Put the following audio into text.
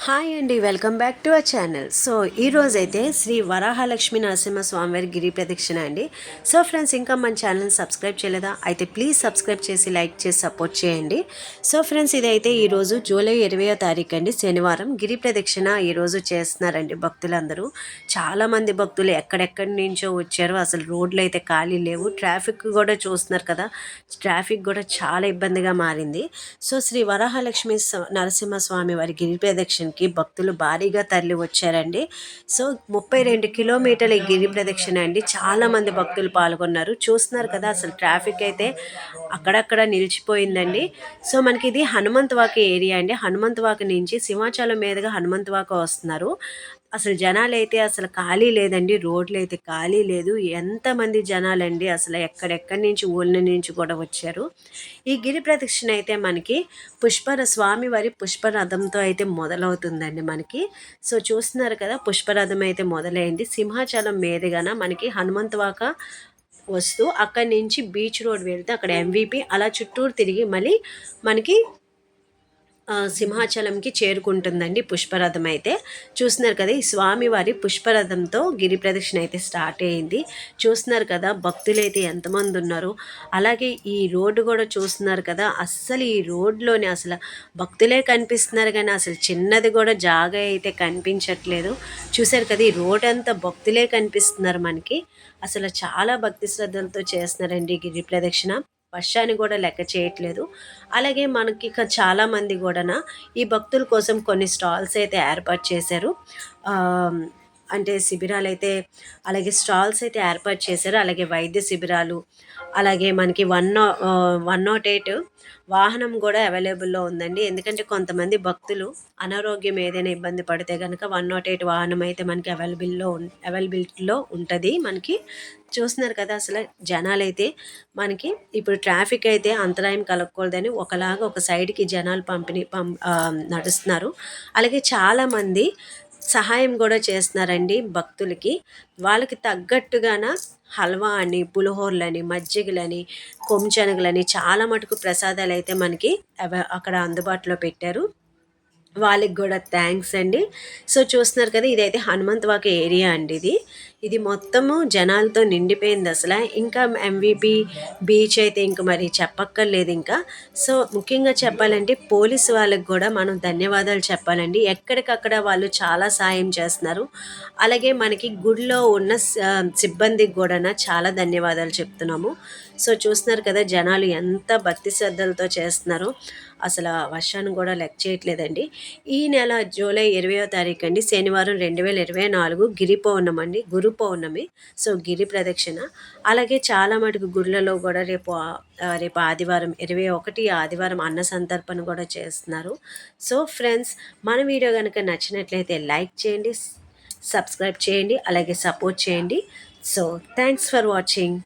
Hi అండి, welcome back to our channel. So ఈరోజైతే శ్రీ వరాహలక్ష్మి నరసింహ స్వామివారి గిరి ప్రదక్షిణ అండి. సో ఫ్రెండ్స్, ఇంకా మన ఛానల్ని సబ్స్క్రైబ్ చేయలేదా? అయితే ప్లీజ్ సబ్స్క్రైబ్ చేసి లైక్ చేసి సపోర్ట్ చేయండి. సో ఫ్రెండ్స్, ఇదైతే ఈరోజు జూలై 20వ తారీఖు అండి, శనివారం. గిరి ప్రదక్షిణ ఈరోజు చేస్తున్నారండి భక్తులందరూ. చాలామంది భక్తులు ఎక్కడెక్కడి నుంచో వచ్చారు. అసలు రోడ్లు అయితే ఖాళీ లేవు. ట్రాఫిక్ కూడా చూస్తున్నారు కదా, ట్రాఫిక్ కూడా చాలా ఇబ్బందిగా మారింది. సో శ్రీ వరాహలక్ష్మి నరసింహస్వామి వారి గిరి ప్రదక్షిణకి భక్తులు భారీగా తరలి వచ్చారండి. సో 32 కిలోమీటర్ల ఈ గిరి ప్రదక్షిణ అండి. చాలామంది భక్తులు పాల్గొన్నారు. చూస్తున్నారు కదా, అసలు ట్రాఫిక్ అయితే అక్కడక్కడ నిలిచిపోయిందండి. సో మనకి ఇది హనుమంతవాక ఏరియా అండి. హనుమంతవాక నుంచి సింహాచలం మీదుగా హనుమంతవాక వస్తున్నారు. అసలు జనాలు అయితే అసలు ఖాళీ లేదండి. రోడ్లు అయితే ఖాళీ లేదు. ఎంతమంది జనాలండి, అసలు ఎక్కడెక్కడి నుంచి ఊళ్ళ నుంచి కూడా వచ్చారు. ఈ గిరి ప్రదక్షిణ అయితే మనకి స్వామివారి పుష్పరథంతో అయితే మొదలవుతుందండి మనకి. సో చూస్తున్నారు కదా, పుష్పరథం అయితే మొదలైంది. సింహాచలం మీదుగాన మనకి హనుమంతవాక వస్తూ అక్కడి నుంచి బీచ్ రోడ్ వెళ్తే అక్కడ ఎంవిపి అలా చుట్టూరు తిరిగి మళ్ళీ మనకి సింహాచలంకి చేరుకుంటుందండి పుష్పరథం అయితే. చూస్తున్నారు కదా, ఈ స్వామివారి పుష్పరథంతో గిరి ప్రదక్షిణ అయితే స్టార్ట్ అయింది. చూస్తున్నారు కదా, భక్తులైతే ఎంతమంది ఉన్నారు. అలాగే ఈ రోడ్డు కూడా చూస్తున్నారు కదా, అస్సలు ఈ రోడ్లోనే అసలు భక్తులే కనిపిస్తున్నారు కానీ అసలు చిన్నది కూడా జాగా అయితే కనిపించట్లేదు. చూసారు కదా, ఈ రోడ్ అంతా భక్తులే కనిపిస్తున్నారు మనకి. అసలు చాలా భక్తి శ్రద్ధలతో చేస్తున్నారండి గిరి ప్రదక్షిణ. వర్షాన్ని కూడా లెక్క చేయట్లేదు. అలాగే మనకి ఇక చాలామంది కూడా ఈ భక్తుల కోసం కొన్ని స్టాల్స్ అయితే ఏర్పాటు చేశారు. అంటే శిబిరాలు అయితే, అలాగే స్టాల్స్ అయితే ఏర్పాటు చేశారు. అలాగే వైద్య శిబిరాలు, అలాగే మనకి 108 వాహనం కూడా అవైలబుల్లో ఉందండి. ఎందుకంటే కొంతమంది భక్తులు అనారోగ్యం ఏదైనా ఇబ్బంది పడితే కనుక 108 వాహనం అయితే మనకి అవైలబిలిటీలో ఉంటుంది మనకి. చూస్తున్నారు కదా, అసలు జనాలైతే మనకి ఇప్పుడు ట్రాఫిక్ అయితే అంతరాయం కలగకూడదని ఒకలాగా ఒక సైడ్కి జనాలు నడుస్తున్నారు. అలాగే చాలామంది సహాయం కూడా చేస్తున్నారండి భక్తులకి. వాళ్ళకి తగ్గట్టుగాన హల్వా అని, పులిహోరలని, మజ్జిగలని, కొమ్ముశనగలని చాలా మటుకు ప్రసాదాలు అయితే మనకి అక్కడ అందుబాటులో పెట్టారు. వాళ్ళకి కూడా థ్యాంక్స్ అండి. సో చూస్తున్నారు కదా, ఇదైతే హనుమంతవాక ఏరియా అండి. ఇది మొత్తము జనాలతో నిండిపోయింది అసలు. ఇంకా ఎంవిపి బీచ్ అయితే ఇంక మరి చెప్పక్కర్లేదు ఇంకా. సో ముఖ్యంగా చెప్పాలంటే పోలీసు వాళ్ళకి కూడా మనం ధన్యవాదాలు చెప్పాలండి. ఎక్కడికక్కడ వాళ్ళు చాలా సాయం చేస్తున్నారు. అలాగే మనకి గుడిలో ఉన్న సిబ్బందికి కూడా చాలా ధన్యవాదాలు చెప్తున్నాము. సో చూస్తున్నారు కదా, జనాలు ఎంత భక్తి శ్రద్ధలతో చేస్తున్నారో. అసలు వర్షాన్ని కూడా లెక్క చేయట్లేదండి. ఈ నెల జూలై 20వ తారీఖు అండి, శనివారం 2024 గిరి పౌర్ణమి అండి, గురు పౌర్ణమి. సో గిరి ప్రదక్షిణ. అలాగే చాలా మటుకు గుళ్ళలో కూడా రేపు ఆదివారం 21 ఆదివారం అన్న సంతర్పణ కూడా చేస్తున్నారు. సో ఫ్రెండ్స్, మన వీడియో కనుక నచ్చినట్లయితే లైక్ చేయండి, సబ్స్క్రైబ్ చేయండి, అలాగే సపోర్ట్ చేయండి. So thanks for watching.